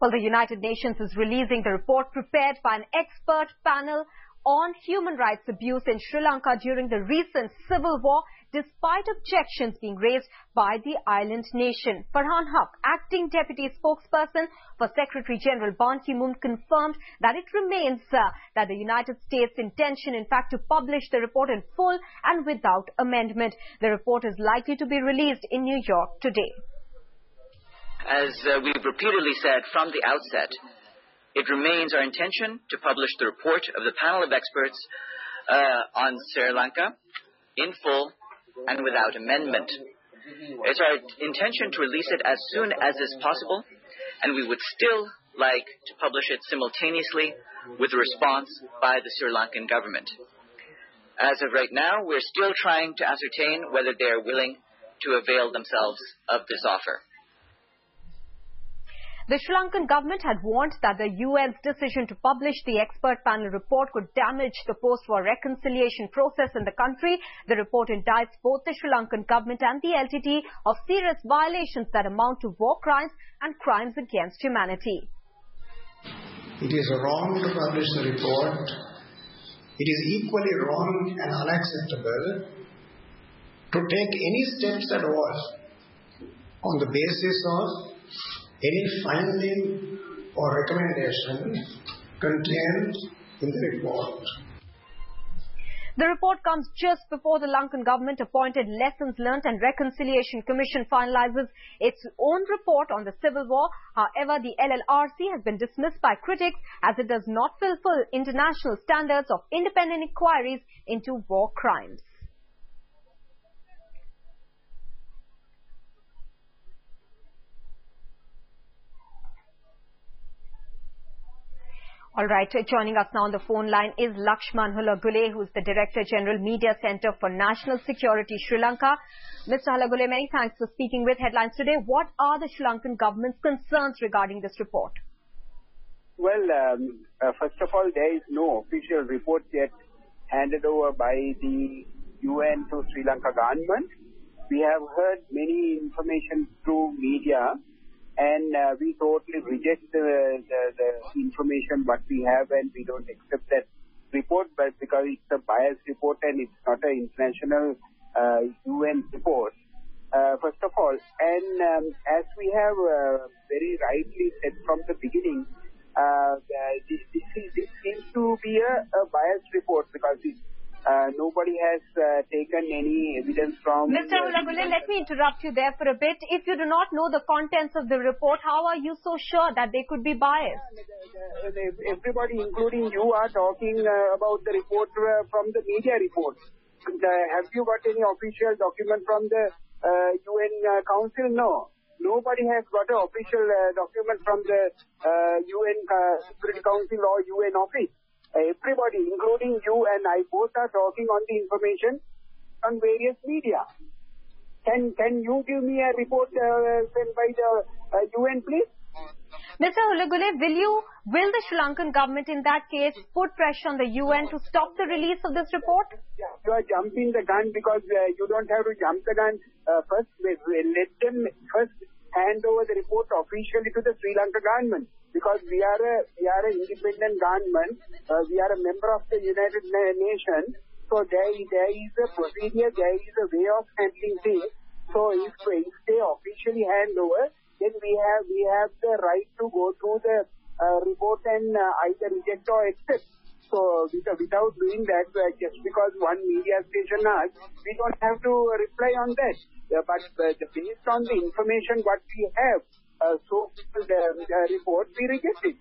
Well, the United Nations is releasing the report prepared by an expert panel on human rights abuse in Sri Lanka during the recent civil war, despite objections being raised by the island nation. Farhan Haq, acting deputy spokesperson for Secretary General Ban Ki-moon, confirmed that it remains that the United States' intention, in fact, to publish the report in full and without amendment. The report is likely to be released in New York today. As we've repeatedly said from the outset, it remains our intention to publish the report of the panel of experts on Sri Lanka in full and without amendment. It's our intention to release it as soon as is possible, and we would still like to publish it simultaneously with a response by the Sri Lankan government. As of right now, we're still trying to ascertain whether they are willing to avail themselves of this offer. The Sri Lankan government had warned that the UN's decision to publish the expert panel report could damage the post-war reconciliation process in the country. The report indicts both the Sri Lankan government and the LTT of serious violations that amount to war crimes and crimes against humanity. It is wrong to publish the report. It is equally wrong and unacceptable to take any steps at all on the basis of any finding or recommendation contained in the report. The report comes just before the Lankan government appointed Lessons Learnt and Reconciliation Commission finalizes its own report on the civil war. However, the LLRC has been dismissed by critics as it does not fulfill international standards of independent inquiries into war crimes. All right, joining us now on the phone line is Lakshman Halagule, who is the Director General Media Centre for National Security, Sri Lanka. Mr. Halagule, many thanks for speaking with Headlines today. What are the Sri Lankan government's concerns regarding this report? Well, first of all, there is no official report yet handed over by the UN to Sri Lanka government. We have heard many information through media, and we totally reject the information what we have, and we don't accept that report, but because it's a biased report and it's not an international UN report, first of all. And as we have very rightly said from the beginning, this seems to be a biased report because nobody has taken any evidence from... Mr. Halagule, let me interrupt you there for a bit. If you do not know the contents of the report, how are you so sure that they could be biased? Everybody, including you, are talking about the report from the media report. Have you got any official document from the UN Council? No. Nobody has got an official document from the UN Security Council or UN office. Everybody, including you and I, both are talking on the information on various media. Can you give me a report sent by the UN, please? Mr. Halagule, will the Sri Lankan government in that case put pressure on the UN to stop the release of this report? Yeah, you are jumping the gun because you don't have to jump the gun. First, let them first hand over the report officially to the Sri Lanka government. Because we are an independent government, we are a member of the United Nations, so there is a procedure, there is a way of handling things. So if they officially hand over, then we have the right to go through the report and either reject or accept. So without doing that, just because one media station asked, we don't have to reply on that. But based on the information what we have, so the report, we reject it.